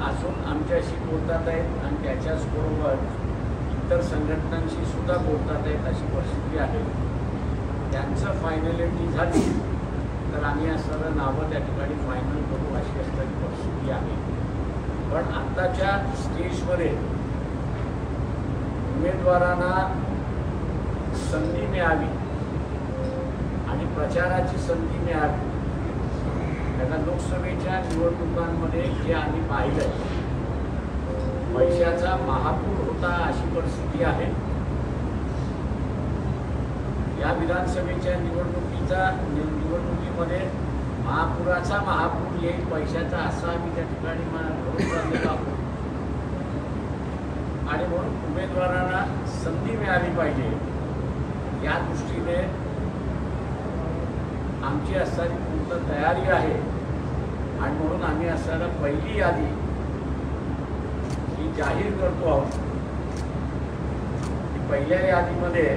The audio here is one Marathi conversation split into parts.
अजून आमच्याशी बोलतात आहेत आणि त्याच्याचबरोबर इतर संघटनांशी सुद्धा बोलतात आहेत अशी परिस्थिती आहे। त्यांचं फायनॅलिटी झाली तर आम्ही असणारं नावं त्या ठिकाणी फायनल करू अशी असणारी परिस्थिती आहे। पण आत्ताच्या स्टेजमध्ये उमेदवारांना संधी मिळावी आणि प्रचाराची संधी मिळावी। त्यांना लोकसभेच्या निवडणुकांमध्ये जे आम्ही पाहिलं पैशाचा महापूर होता अशी परिस्थिती आहे। या विधानसभेच्या निवडणुकीमध्ये महापुराचा महापूर येईल पैशाचा असा आम्ही त्या ठिकाणी धरून आहोत आणि म्हणून उमेदवारांना संधी मिळाली पाहिजे या दृष्टीने आमची असणारी पूर्ण तयारी आहे। आणि म्हणून आम्ही असणारा पहिली यादी ही जाहीर करतो आहोत। पहिल्या यादीमध्ये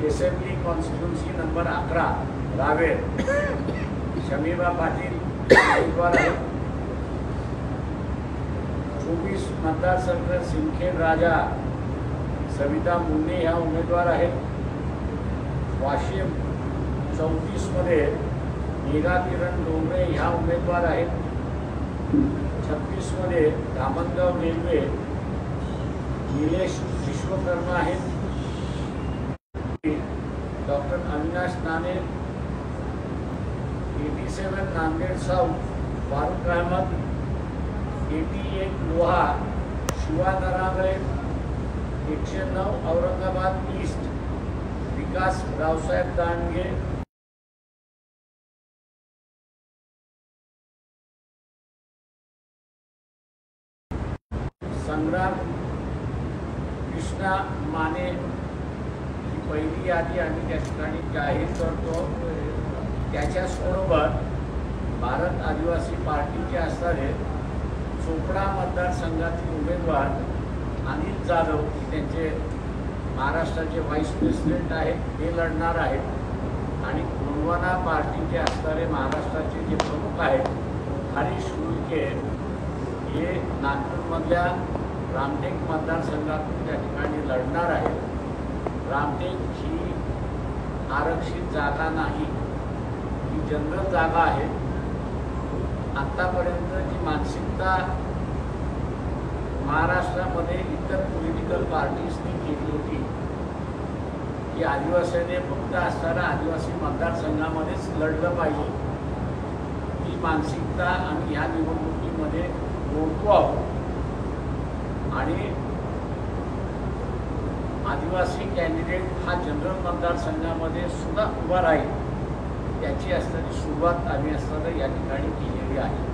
assembly constituency number 11 Raver Shamiba Patil उमेदवार आहेत। 24 मतदारसंघ सिंदखेड राजा सविता मुन्ने ह्या उमेदवार आहेत। वाशिम 34 मध्ये मेघा किरण डोंगरे ह्या उमेदवार आहेत। 36 मध्ये धामणगाव रेल्वे निलेश विश्वकर्मा आहेत। डॉक्टर अविनाश नाने 87 नांदेड साउथ फारुख अहमद 88 लोहा शिवा नरावळे 109 औरंगाबाद ईस्ट विकास रावसाहेब दांडगे संग्राम कृष्णा माने ही पहिली यादी आम्ही त्या ठिकाणी जाहीर करतो। त्याच्याचबरोबर भारत आदिवासी पार्टीचे असणारे चोपडा मतदारसंघातील उमेदवार अनिल जाधव त्यांचे महाराष्ट्राचे व्हाईस प्रेसिडेंट आहेत ते लढणार आहेत। आणि गोंडवाना पार्टीचे असणारे महाराष्ट्राचे जे प्रमुख आहेत हरीश उईके हे नागपूरमधल्या रामटेक मतदारसंघातून त्या ठिकाणी लढणार आहेत। रामटेक ही आरक्षित जागा नाही, ही जनरल जागा आहे। आत्तापर्यंत जी मानसिकता महाराष्ट्रामध्ये इतर पॉलिटिकल पार्टीजनी केली होती की आदिवासीने फक्त असणाऱ्या आदिवासी मतदारसंघामध्येच लढलं पाहिजे, ती मानसिकता आम्ही ह्या निवडणुकीमध्ये मोडतो आहोत। आणि आदिवासी कॅन्डिडेट हा जनरल मतदारसंघामध्ये सुद्धा उभा राहील याची असणारी सुरुवात आम्ही असताना या ठिकाणी केलेली आहे।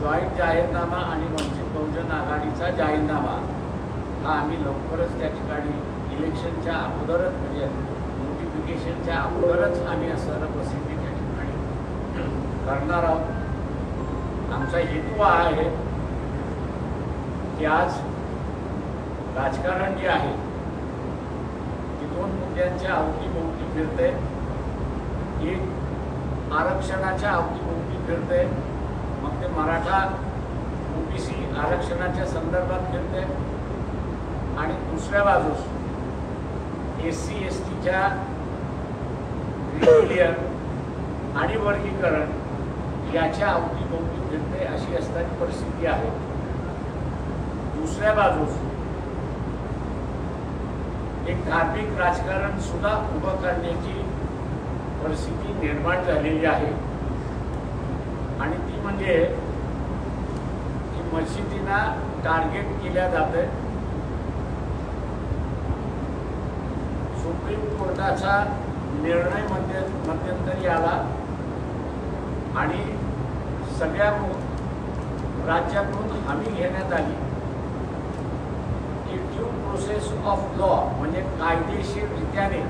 जॉईंट जाहीरनामा आणि वंचित बहुजन आघाडीचा जाहीरनामा हा आम्ही लवकरच त्या ठिकाणी इलेक्शनच्या अगोदरच म्हणजे नोटिफिकेशनच्या अगोदरच आम्ही असणारा प्रसिद्धी त्या ठिकाणी करणार आहोत। आमचा हेतू हा आहे की आज राजकारण जे आहे ते दोन मुद्द्यांच्या अवतीभोवती फिरते। एक आरक्षणाच्या अवतीभोवती फिरते, मग ते मराठा OBC आरक्षणाच्या संदर्भात फिरते आणि दुसऱ्या बाजूस SC STच्या रिलिजन आणि वर्गीकरण याच्या अवतीभोवती फिरते अशी असणारी परिस्थिती आहे। दुसऱ्या बाजूस एक धार्मिक राजकारण सुद्धा उभं करण्याची परिस्थिती निर्माण झालेली आहे आणि ती म्हणजे की मशिदींना टार्गेट केल्या जाते। सुप्रीम कोर्टाचा निर्णय मध्यंतरी आला आणि सगळ्या राज्यातून हमी घेण्यात आली की ड्यू प्रोसेस ऑफ लॉ म्हणजे कायदेशीररित्याने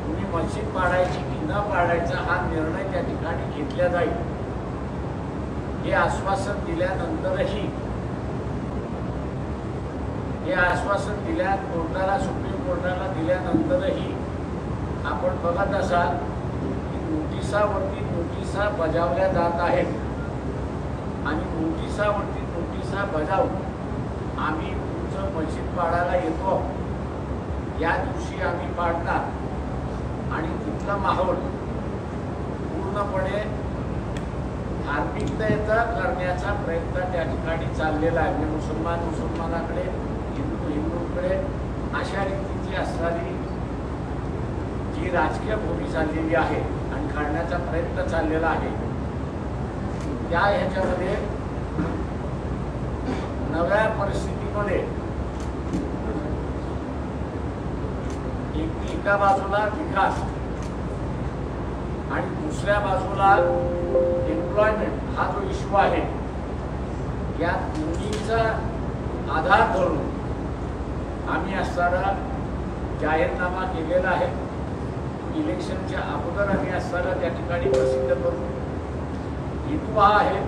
तुम्ही मस्जिद पाडायची की न पाडायचा हा निर्णय त्या ठिकाणी घेतला जाईल। हे आश्वासन दिल्यानंतरही कोर्टाला सुप्रीम कोर्टाला दिल्यानंतरही आपण बघत असाल की नोटिसावरती नोटिसा बजावल्या जात आहेत आणि नोटिसावरती नोटिसा बजावून आम्ही तुमचं मशीद पाडायला येतो, या दिवशी आम्ही पाडणार आणि तिथला माहोल पूर्णपणे धार्मिकतेचा करण्याचा प्रयत्न त्या ठिकाणी चाललेला आहे. म्हणजे मुसलमानाकडे, हिंदूकडे अशा रीतीची असणारी जी राजकीय भूमी चाललेली आहे आणि काढण्याचा प्रयत्न चाललेला आहे, त्या ह्याच्यामध्ये नव्या परिस्थितीमध्ये एका बाजूला विकास आणि दुसऱ्या बाजूला एम्प्लॉयमेंट हा जो इश्यू आहे, या दोन्हीचा आधार धरून आम्ही असणारा जाहीरनामा केलेला आहे. इलेक्शनच्या अगोदर आम्ही असताना त्या ठिकाणी प्रसिद्ध करू. हेतू हा आहे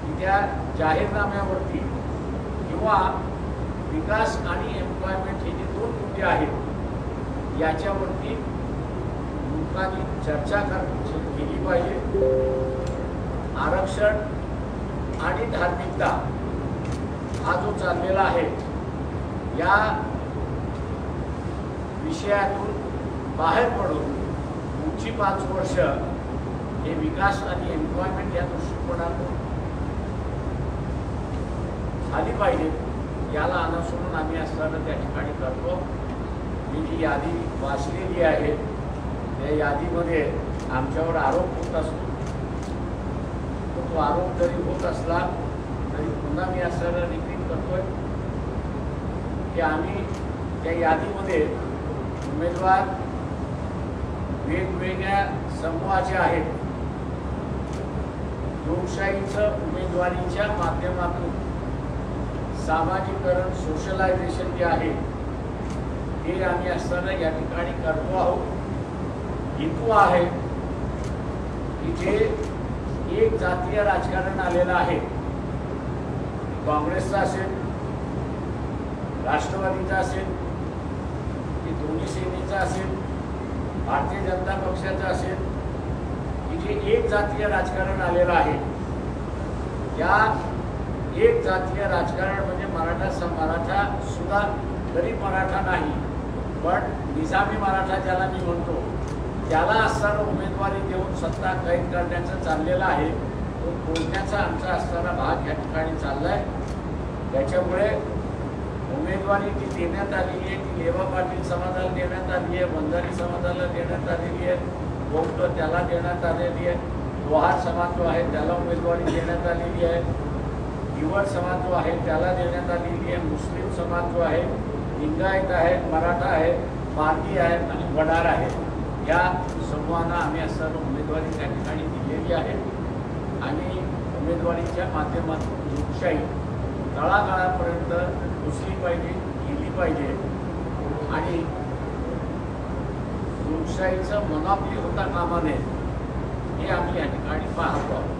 की त्या जाहीरनाम्यावरती किंवा विकास आणि एम्प्लॉयमेंट हे जे दोन मुद्दे आहेत याच्यावरती लोकांनी चर्चा केली पाहिजे. आरक्षण आणि धार्मिकता हा जो चाललेला आहे, या विषयातून बाहेर पडून पुढची 5 वर्ष हे विकास आणि एम्प्लॉयमेंट या दृष्टिकोनातून झाली पाहिजे, याला अनुसरून आम्ही असताना त्या ठिकाणी करतो. मी जी यादी वाचलेली आहे त्या यादीमध्ये आमच्यावर आरोप होत असतो. तो आरोप जरी होत असला तरी पुन्हा मी असताना रिपीट करतोय की आम्ही त्या यादीमध्ये उमेदवार वेगवेगळ्या समूहाचे आहेत. लोकशाहीचं उमेदवारीच्या माध्यमातून सामाजिकरण, सोशलायझेशन जे आहे ते आम्ही असताना या ठिकाणी करतो आहोत. हेतू आहे की जे एक जातीय राजकारण आलेलं आहे, काँग्रेसचं असेल, राष्ट्रवादीचा असेल, की दोन्ही सेनेचा असेल, भारतीय जनता पक्षाचं असेल, की जे एक जातीय राजकारण आलेलं आहे, या एक जातीय राजकारण म्हणजे मराठा सुद्धा गरीब मराठा नाही, पण निजामी मराठा ज्याला मी म्हणतो, त्याला असताना उमेदवारी देऊन सत्ता कैद करण्याचं चाललेलं आहे. तो बोलण्याचा आमचा असताना भाग या ठिकाणी चालला आहे. त्याच्यामुळे उमेदवारी जी देण्यात आलेली आहे ती लेवा पाटील समाजाला देण्यात आली आहे, बंजारी समाजाला देण्यात आलेली आहे, बौद्ध त्याला देण्यात आलेली आहे, लोहार समाज जो आहे त्याला उमेदवारी देण्यात आलेली आहे, युवक समाज जो आहे त्याला देण्यात आलेली आहे, मुस्लिम समाज जो आहे, लिंगायत आहेत, मराठा आहे, पारधी आहेत आणि वडार आहेत, या समूहांना आम्ही असताना उमेदवारी त्या ठिकाणी दिलेली आहे. आणि उमेदवारीच्या माध्यमातून लोकशाही तळागाळापर्यंत घुसली पाहिजे, गेली पाहिजे आणि लोकशाहीचं मनापली होता कामा नये, हे आम्ही या ठिकाणी पाहतो आहोत.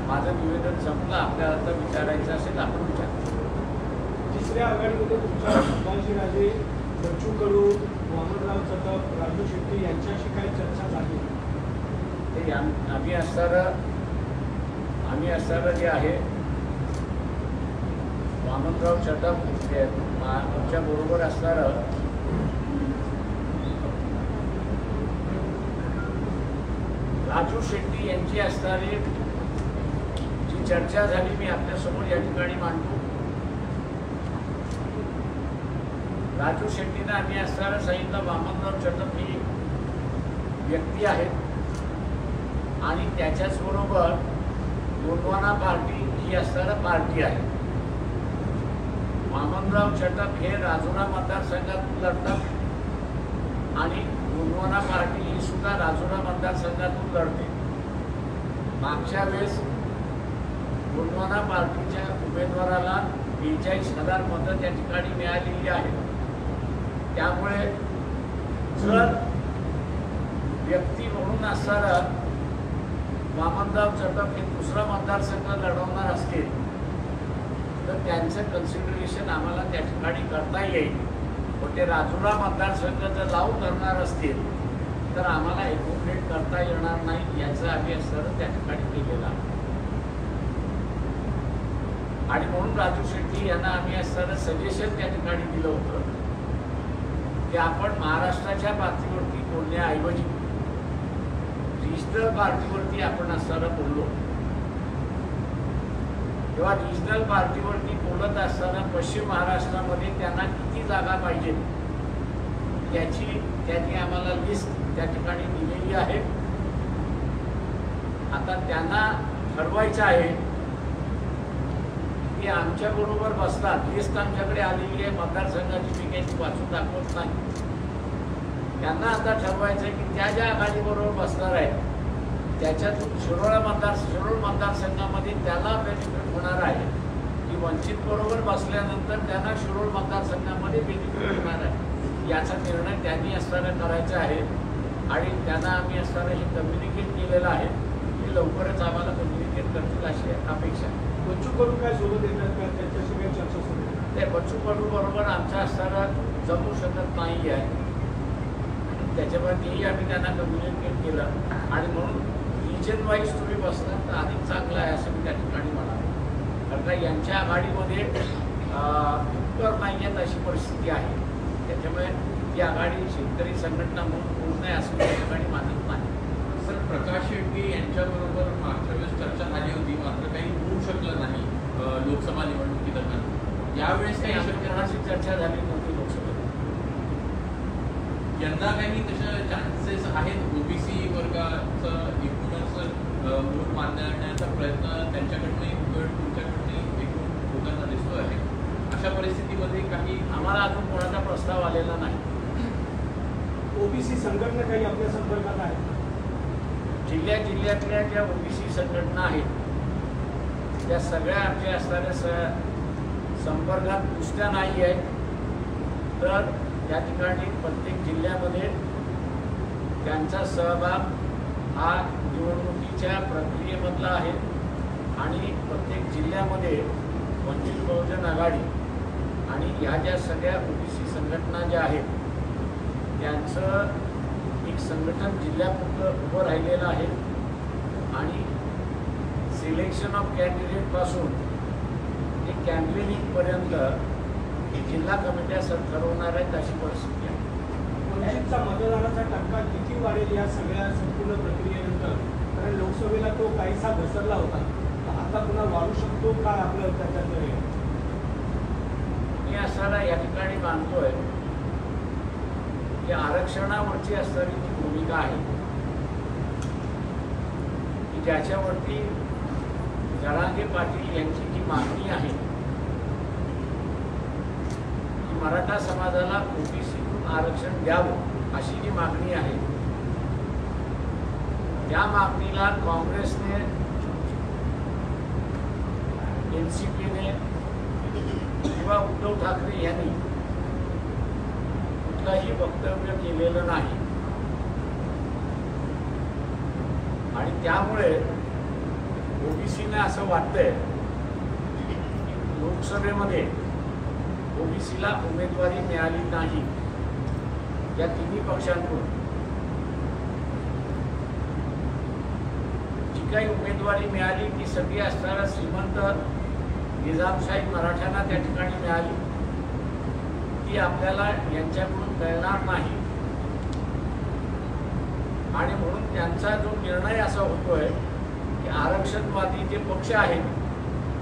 माझं निवेदन संपलं. आपल्याला आता विचारायचं असेल आपण विचार. तिसऱ्या आघाडीमध्ये तुमच्या संभाजीराजे, बच्चू कडू, वामनराव चटप, राजू शेट्टी यांच्याशी काही चर्चा झाली? ते आम्ही असताना जे आहे वामनराव चटप आमच्या बरोबर असणारं राजू शेट्टी यांची असणारी जी चर्चा झाली मी आपल्यासमोर या ठिकाणी मांडतो. राजू शेट्टीनं आम्ही असताना सांगितलं वामनराव चटप ही व्यक्ती आहेत आणि त्याच्याचबरोबर गोंडवाना पार्टी ही असणारा पार्टी आहे. वामनराव चटप हे राजुरा मतदारसंघातून लढतात आणि गोंडवाना पार्टी ही सुद्धा राजुरा मतदारसंघातून लढते. मागच्या वेळेस गोंडवाना पार्टीच्या उमेदवाराला 42,000 मतं त्या ठिकाणी मिळालेली आहेत. त्यामुळे जर व्यक्ती म्हणून असणारा वामनराव चटप हे दुसरा मतदारसंघ लढवणार असतील तर त्यांचं कन्सिडरेशन आम्हाला त्या ठिकाणी करता येईल. पण ते राजुरा मतदारसंघ जर लावून धरणार असतील तर आम्हाला एकोपरेट करता येणार नाही याचा आम्ही असं त्या ठिकाणी केलेला आहे. आणि म्हणून राजू शेट्टी यांना आम्ही असताना सजेशन त्या ठिकाणी दिलं होतं की आपण महाराष्ट्राच्या पातळीवरती बोलण्याऐवजी रिजनल पार्टीवरती आपण असताना बोललो. तेव्हा रिजनल पार्टीवरती बोलत असताना पश्चिम महाराष्ट्रामध्ये त्यांना किती जागा पाहिजे याची त्यांनी आम्हाला लिस्ट त्या ठिकाणी दिलेली आहे. आता त्यांना ठरवायचं आहे की आमच्याबरोबर बसतात. लिस्ट आमच्याकडे आलेली आहे मतदारसंघाची, मी काही वाचून दाखवत नाही. त्यांना आता ठरवायचं आहे की त्या ज्या आघाडीबरोबर बसणार आहेत त्याच्यातून शिरोळ मतदारसंघामध्ये त्याला बेनिफिट होणार आहे की वंचित बरोबर बसल्यानंतर त्यांना शिरोळ मतदारसंघामध्ये बेनिफिट होणार आहे याचा निर्णय त्यांनी असताना करायचा आहे. आणि त्यांना आम्ही असताना हे कम्युनिकेट केलेलं आहे की लवकरच आम्हाला कम्युनिकेट करतील अशी अपेक्षा आहे. बच्चू कडू काय सोबत येतात का, त्यांच्याशी काही चर्चा सुरू आहे? ते बच्चू कडू बरोबर आमच्या असताना जमू शकत नाही आहे, त्याच्यामुळे तेही आम्ही त्यांना कम्युनिकेट केलं. आणि म्हणून रिजन वाईज तुम्ही बसलात तर अधिक चांगलं आहे असं मी त्या ठिकाणी म्हणालो. कारण का यांच्या आघाडीमध्ये उत्तर नाही आहेत अशी परिस्थिती आहे. त्याच्यामुळे ही आघाडी शेतकरी संघटना म्हणून पूर्ण आहे असं त्या ठिकाणी मानत नाही. सर, प्रकाश शेट्टी यांच्याबरोबर मागच्या वेळेस चर्चा झाली होती, मात्र काही होऊ शकलं नाही लोकसभा निवडणुकीदरम्यान. यावेळेस काही कोणाशी चर्चा झाली नव्हती लोकसभेत. यंदा काही तशा चान्सेस आहेत ओबीसी वर्गाचं एकूणच वोट मानण्याचा प्रयत्न त्यांच्याकडनंही तुमच्याकडनंही एकूण होताना दिसतो आहे. अशा परिस्थितीमध्ये काही आम्हाला अजून कोणाचा प्रस्ताव आलेला नाही. ओबीसी संघटना काही आपल्या संपर्कात आहे? जिल्ह्यातल्या ज्या ओबीसी संघटना आहेत त्या सगळ्या आमच्या असणाऱ्या संपर्कात नुसत्या नाही आहेत, तर त्या ठिकाणी प्रत्येक जिल्ह्यामध्ये त्यांचा सहभाग हा निवडणुकीच्या प्रक्रियेमधला आहे. आणि प्रत्येक जिल्ह्यामध्ये वंचित बहुजन आघाडी आणि ह्या ज्या सगळ्या ओबीसी संघटना ज्या आहेत त्यांचं एक संघटन जिल्ह्यापुरतं उभं राहिलेलं आहे. आणि सिलेक्शन ऑफ कॅन्डिडेटपासून ते कॅम्पेनिंगपर्यंत जिल्हा कमिट्या ठरवणार आहेत अशी परिस्थिती आहे. वंचितचा मतदानाचा टक्का किती वाढेल या सगळ्या संपूर्ण प्रक्रियेनंतर? कारण लोकसभेला तो काहीसा घसरला होता, आता पुन्हा वाढू शकतो का आपलं त्याच्यात? मी असताना या ठिकाणी मानतोय की आरक्षणावरची असणारी जी भूमिका आहे की ज्याच्यावरती जरांगे पाटील यांची जी मागणी आहे की मराठा समाजाला ओबीसीतून आरक्षण द्यावं अशी जी मागणी आहे त्या मागणीला काँग्रेसने, एनसीपीने किंवा उद्धव ठाकरे यांनी कुठलंही वक्तव्य केलेलं नाही. आणि त्यामुळे ओबीसीने असं वाटतंय की लोकसभेमध्ये ओबीसीला उमेदवारी मिळाली नाही या तिन्ही पक्षांकडून. जी काही उमेदवारी मिळाली ती सगळी असणारा श्रीमंत निजामशाही मराठ्यांना त्या ठिकाणी मिळाली, ती आपल्याला यांच्याकडून मिळणार नाही. आणि म्हणून त्यांचा जो निर्णय असा होतोय की आरक्षणवादी जे पक्ष आहेत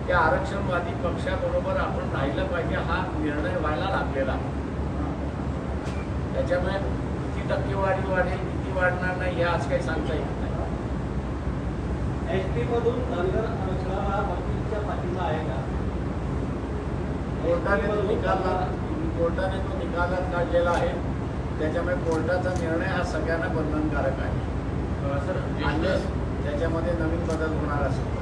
त्या आरक्षणवादी पक्षाबरोबर आपण राहिलं पाहिजे हा निर्णय व्हायला लागलेला. त्याच्यामुळे किती टक्केवारी वाढेल किती वाढणार नाही हे आज काही सांगता येत नाही. एसटी-मधून धनगर आरक्षणाला वकीलच्या पाठिंबा आहे का? कोर्टाने तो निकालात काढलेला आहे. त्याच्यामुळे कोर्टाचा निर्णय हा सगळ्यांना बंधनकारक आहे. सर, आणि त्याच्यामध्ये नवीन बदल होणार असेल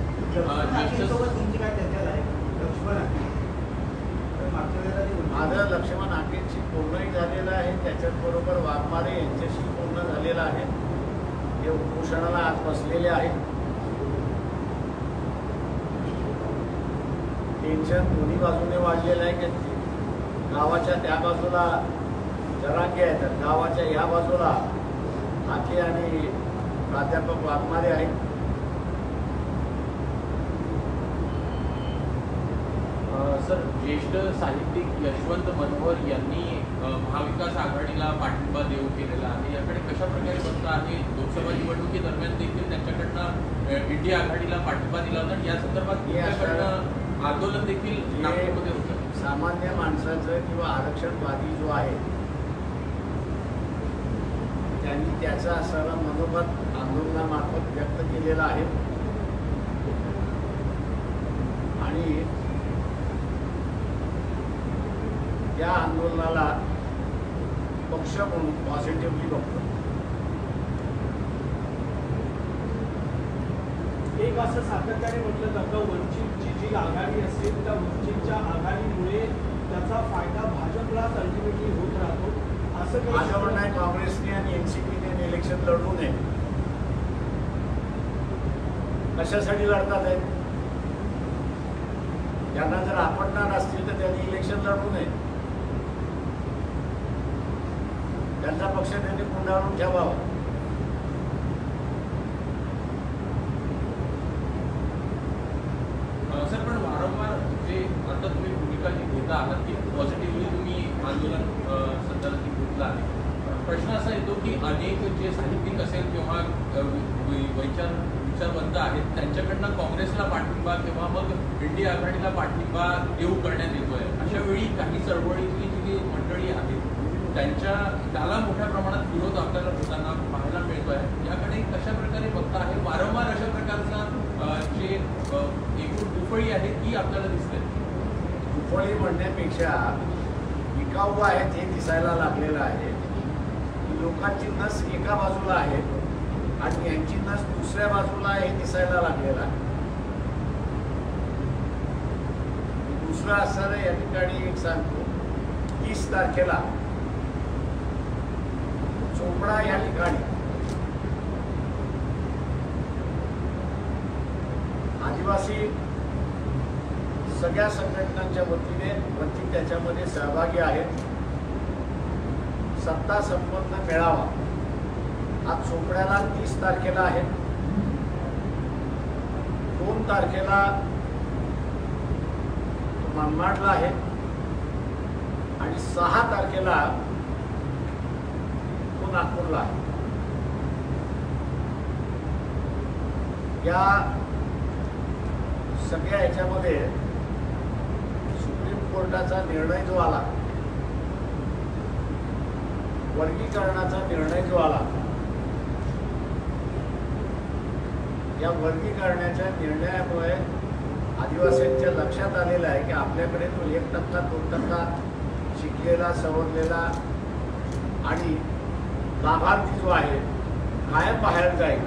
माझं लक्ष्मण हाकेंशी पूर्णही झालेलं आहे. त्याच्याचबरोबर वाघमारे यांच्याशी पूर्ण झालेलं आहे. ते उपोषणाला आज बसलेले आहेत. टेन्शन दोन्ही बाजूने वाढलेलं आहे की गावाच्या त्या बाजूला जरांगे आहेत, गावाच्या या बाजूला हाके आणि प्राध्यापक वाघमारे आहेत. सर, ज्येष्ठ साहित्यिक यशवंत मनोहर यांनी महाविकास आघाडीला पाठिंबा देऊ केलेला आहे. याकडे कशा प्रकारे बघता आहे? लोकसभा निवडणुकीदरम्यान देखील त्यांच्याकडनं इंडिया आघाडीला पाठिंबा दिला होता आणि या संदर्भात तुमच्याकडनं आंदोलन देखील नागपूरमध्ये होतं. सामान्य माणसाचं किंवा आरक्षणवादी जो आहे त्यांनी त्याचा सर्व मनोगत आंदोलनामार्फत व्यक्त केलेला आहे आणि या आंदोलनाला पक्ष म्हणून पॉझिटिव्हली बघतो. एक असं सातत्याने म्हटलं जातं वंचितची जी आघाडी असेल त्या वंचितच्या आघाडीमुळे त्याचा फायदा भाजपलाच अल्टिमेटली होत राहतो असं माझं म्हणणं आहे काँग्रेसने आणि एनसीपीने इलेक्शन लढवू नये. कशासाठी लढतात आहेत? त्यांना जर आपटणार असतील तर त्यांनी इलेक्शन लढवू नये. त्यांचा पक्ष त्यांनी पुढारून ठेवावा. सर, पण वारंवार जे आता तुम्ही भूमिका जी घेता आहात ती पॉझिटिव्हली तुम्ही आंदोलन सध्याला घेतलं आहे. प्रश्न असा येतो की अनेक जे साहित्यिक असेल किंवा विचारवंत आहेत त्यांच्याकडनं काँग्रेसला पाठिंबा किंवा मग इंडिया आघाडीला पाठिंबा देऊ करण्यात येतोय. अशा वेळी काही चळवळीतली जी मंडळी आहेत त्याला मोठ्या प्रमाणात विरोध आपल्याला होताना पाहायला मिळतोय. याकडे कशा प्रकारे बघता आहे? वारंवार अशा प्रकारचा जे एकूण दुफळी आहे ती आपल्याला दिसते. दुफळी म्हणण्यापेक्षा विकाऊ आहेत हे दिसायला लागलेलं आहे. लोकांची नस एका बाजूला आहे आणि यांची नस दुसऱ्या बाजूला हे दिसायला लागलेलं आहे. दुसरं असणारं या ठिकाणी एक सांगतो, 30 तारखेला चोपडा या ठिकाणी आदिवासी सगळ्या संघटनांच्या वतीने वंचित त्याच्यामध्ये सहभागी आहेत. सत्ता संपन्न मेळावा आज चोपड्याला 30 तारखेला आहे. 2 तारखेला मनमाडला आहे आणि 6 तारखेला तो नागपूरला आहे. या सगळ्या ह्याच्यामध्ये सुप्रीम कोर्टाचा निर्णय जो आला, वर्गीकरणाचा निर्णय जो आला, या वर्गीकरणाच्या निर्णयामुळे आदिवासींच्या लक्षात आलेलं आहे की आपल्याकडे तो 1%, 2% शिकलेला, सवरलेला आणि लाभार्थी जो आहे कायम बाहेर जाईल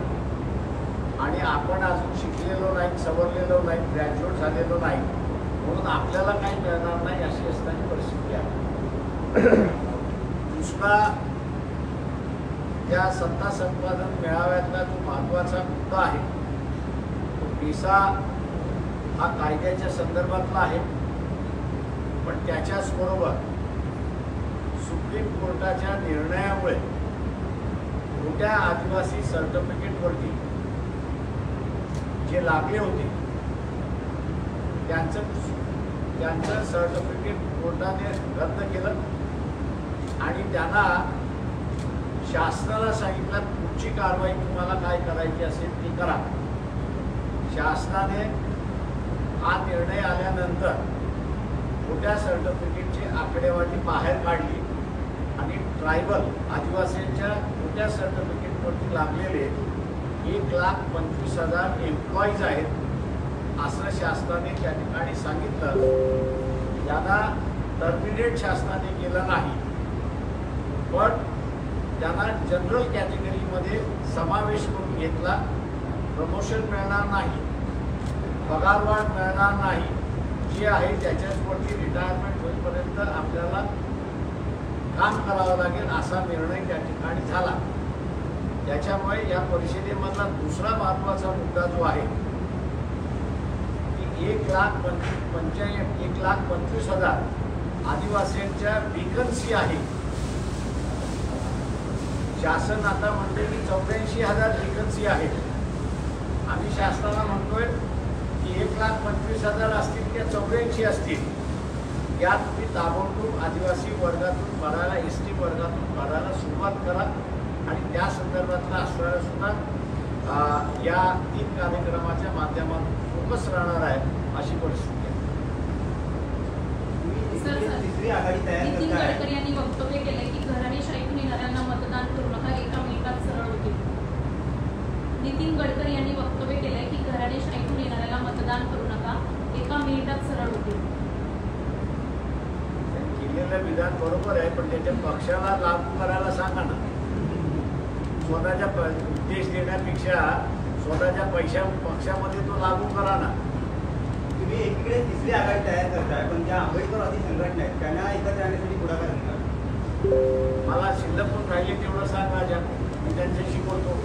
आणि आपण अजून शिकलेलो नाही, सवरलेलो नाही, ग्रॅज्युएट झालेलो नाही, म्हणून आपल्याला काही मिळणार नाही अशी असणारी परिस्थिती आहे. दुसरा, त्या सत्ता संपादन मेळाव्यातला जो महत्त्वाचा मुद्दा आहे तो पेसा हा कायद्याच्या संदर्भातला आहे, पण त्याच्याच बरोबर सुप्रीम कोर्टाच्या निर्णयामुळे मोठ्या आदिवासी सर्टिफिकेटवरती जे लागले होते त्यांचं सर्टिफिकेट कोर्टाने रद्द केलं आणि त्यांना शासनाला सांगितलं पुढची कारवाई तुम्हाला काय करायची असेल ती करा. शासनाने हा निर्णय आल्यानंतर मोठ्या सर्टिफिकेटची आकडेवारी बाहेर काढली आणि ट्रायबल आदिवासींच्या मोठ्या सर्टिफिकेटवरती लागलेले 1,25,000 एम्प्लॉईज आहेत असं शासनाने त्या ठिकाणी सांगितलं. त्यांना टर्मिनेट शासनाने केलं नाही, पण त्यांना जनरल कॅटेगरीमध्ये समावेश करून घेतला. प्रमोशन मिळणार नाही, पगारवाढ मिळणार नाही, जे आहे त्याच्यावरती रिटायरमेंट होईपर्यंत आपल्याला काम करावं लागेल असा निर्णय त्या ठिकाणी झाला. त्याच्यामुळे या परिषदेमधला दुसरा महत्त्वाचा मुद्दा जो आहे की 1,25,000 आदिवासींच्या व्हेकन्सी आहे शासन आता म्हणते की 84,000 व्हेकन्सी आहेत. आम्ही शासनाला म्हणतोय की 1,25,000 असतील किंवा 84 असतील. यात तुम्ही ताबडतोब आदिवासी वर्गातून भरायला, ST वर्गातून भरायला सुरुवात करा आणि त्या संदर्भातला असणारा सुद्धा या 3 कार्यक्रमाच्या माध्यमातून फोकस राहणार आहे अशी परिस्थिती आहे. तिसरी आघाडी तयार नितीन करताय. गडकरी यांनी वक्तव्य केलंय की घराणेशाहीतून येणाऱ्यांना मतदान करू नका, एका मिनिटात सरळ होतील. नितीन गडकरी यांनी वक्तव्य केलंय की घराणेशाहीतून येणाऱ्याला मतदान करू नका, एका मिनिटात सरळ होतील. केलेलं विधान बरोबर आहे, पण त्याच्या पक्षाला लागू करायला सांगा ना. स्वतःच्या उपदेश देण्यापेक्षा स्वतःच्या पक्षामध्ये तो लागू करा ना. तुम्ही एकीकडे तिसरी आघाडी तयार करताय, पण ज्या आंबेडकरवादी संघटना आहेत त्यांना एकत्र आणण्यासाठी पुढाकार घेणार. मला शिल्लक पण राहिले तेवढं सांग राजा, मी त्यांच्याशी बोलतो.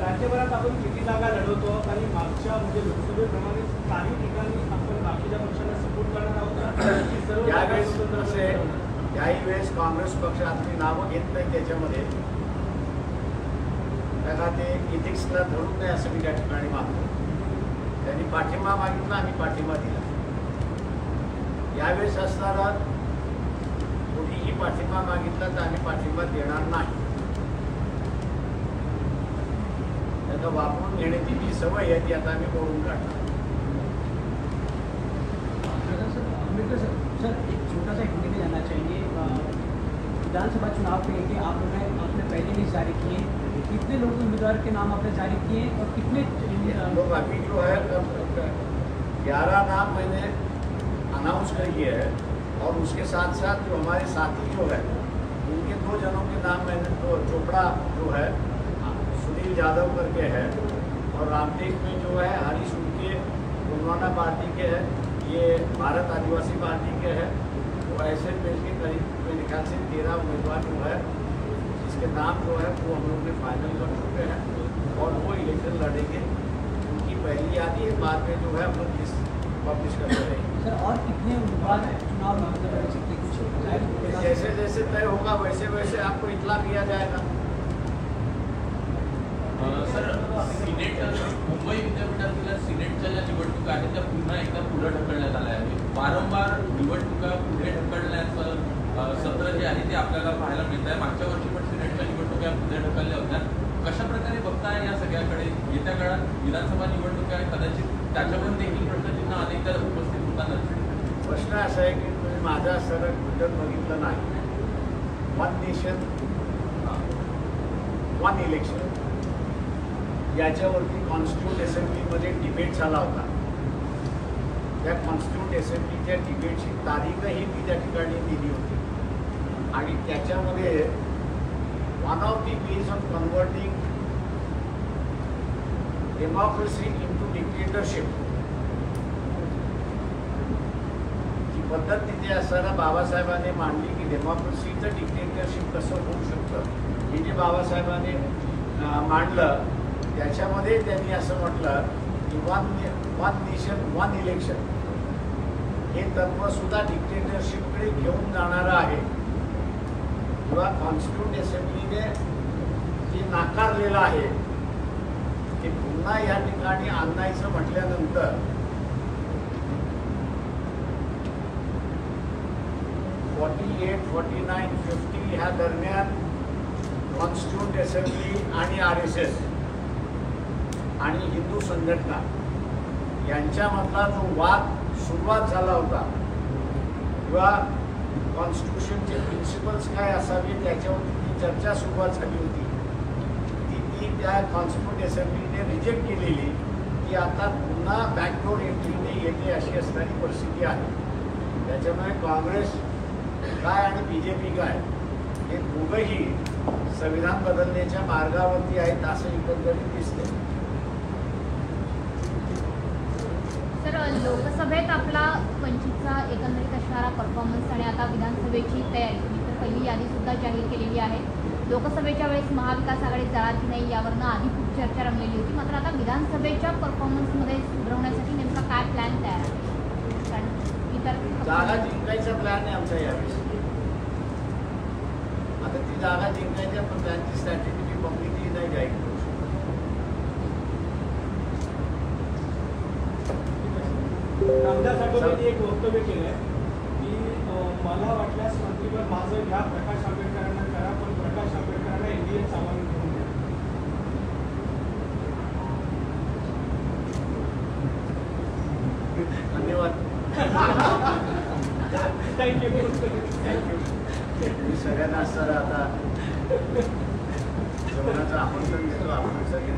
राज्यभरात आपण किती जागा लढवतो आणि मागच्या म्हणजे लोकसभेप्रमाणे काही ठिकाणी आपण बाकीच्या पक्षांना सपोर्ट करणार आहोत का? की सर्व जागा यावेळेस स्वतंत्र कसे काही वेळेस काँग्रेस पक्ष आपली नावं घेत नाही त्याच्यामध्ये, त्यांना ते इथिक्सला धरून नाही असं मी त्या ठिकाणी मागतो. त्यांनी पाठिंबा मागितला, आम्ही पाठिंबा दिला. यावेळेस असणारा कोणीही पाठिंबा मागितला तर आम्ही पाठिंबा देणार नाही. त्यांना वापरून घेण्याची जी सवय आहे ती आता आम्ही मोडून काढणार. अम्बेडकर सर एक छोटा सा हिंदी में जानना चाहेंगे। विधानसभा चुनाव के लिए आपने पहले लिस्ट जारी किए, कितने लोग उम्मीदवार के नाम आपने जारी किए और कितने लोग अभी जो है 11 नाम मैंने अनाउंस कर दिए है और उसके साथ साथ जो हमारे साथी जो है उनके 2 जनों के नाम मैंने, तो चोपड़ा जो है सुनील यादव करके है और रामटेक में जो है हरीश उनके गोंडवाना पार्टी के है, ये भारत आदिवासी पार्टी के है। तो ऐसे मिलकर करीब मेरे ख्याल से 13 उम्मीदवार जो है जिसके नाम जो है वो हम लोग ने फाइनल कर चुके हैं और वो इलेक्शन लड़ेंगे। उनकी पहली यादी है, बाद में जो है हम लोग लिस्ट पब्लिश करते रहेंगे। सर और कितने उम्मीदवार चुनाव लड़ सकते कुछ जैसे जैसे तय होगा वैसे वैसे आपको इतला किया जाएगा। सर सिनेट मुंबई विद्यापीठातील सिनेटच्या ज्या निवडणुका आहेत त्या पुन्हा एकदा पुढे ढकलण्यात आल्या आहेत. वारंवार निवडणुका पुढे ढकलण्याचं सत्र जे आहे ते आपल्याला पाहायला मिळत आहे. मागच्या वर्षी पण सिनेटच्या निवडणुका पुढे ढकलल्या होत्या. कशा प्रकारे बघताय या सगळ्याकडे? येत्या काळात विधानसभा निवडणुका कदाचित त्याच्यावर देखील प्रश्नचिन्ह अनेकदा उपस्थित होताना प्रश्न असा आहे की तुम्ही माझा सरळ ट्विटर बघितलं नाही. 1 नेशन 1 इलेक्शन याच्यावरती कॉन्स्टिट्यूट असेंब्लीमध्ये डिबेट झाला होता. त्या कॉन्स्टिट्यूट असेंब्लीच्या डिबेटची तारीखही मी त्या ठिकाणी दिली होती आणि त्याच्यामध्ये one of the ways of converting democracy into dictatorship जी पद्धत तिथे असताना बाबासाहेबांनी मांडली की डेमोक्रेसीचं डिक्टेटरशिप कसं होऊ शकतं हे जे बाबासाहेबांनी मांडलं त्याच्यामध्ये त्यांनी असं म्हटलं की 1 नेशन 1 इलेक्शन हे तत्वसुद्धा डिक्टेटरशिपकडे घेऊन जाणारं आहे किंवा कॉन्स्टिट्यूट असेंब्लीने जे नाकारलेलं आहे ते पुन्हा या ठिकाणी आणायचं म्हटल्यानंतर 48, 49, 50 ह्या दरम्यान कॉन्स्टिट्यूट असेंब्ली आणि RSS आणि हिंदू संघटना यांच्यामधला जो वाद सुरुवात झाला होता किंवा कॉन्स्टिट्यूशनचे प्रिन्सिपल्स काय असावे त्याच्यावरती ती चर्चा सुरुवात झाली होती. ती त्या कॉन्स्टिट्यूट असेंब्लीने रिजेक्ट केलेली की आता पुन्हा बॅकडोर एंट्रीने येते अशी असणारी परिस्थिती आहे. त्याच्यामुळे काँग्रेस काय आणि BJP काय हे दोघंही संविधान बदलण्याच्या मार्गावरती आहेत असं एकंदरीत दिसते. तर लोकसभेत आपला 25चा एकंदरीत असणारा परफॉर्मन्स आणि आता विधानसभेची तयारी तुम्ही तर पहिली यादीसुद्धा जाहीर केलेली आहे. लोकसभेच्या वेळेस महाविकास आघाडीत जाणार की नाही यावरनं आधी खूप चर्चा रंगलेली होती. मात्र आता विधानसभेच्या परफॉर्मन्समध्ये सुधारवण्यासाठी नेमका काय प्लॅन तयार आहे? कारण इतर जागा जिंकायचा प्लॅन आहे आमचा यावेळेस. आता ती जागा जिंकायच्या पण त्यांची स्ट्रॅटेजी पब्लिकली नाही जाहीर करू शकत. रामदास आठवलेंनी एक वक्तव्य केलंय की मला वाटल्यास मंत्रिपद माझं घ्या, प्रकाश आंबेडकरांना करा, पण प्रकाश आंबेडकरांना एनडीए सामावून घेऊन द्या. धन्यवाद. थँक्यू. मी सगळ्यांना सर आता जेवणाचं आमंत्रण देतो आपण सगळे.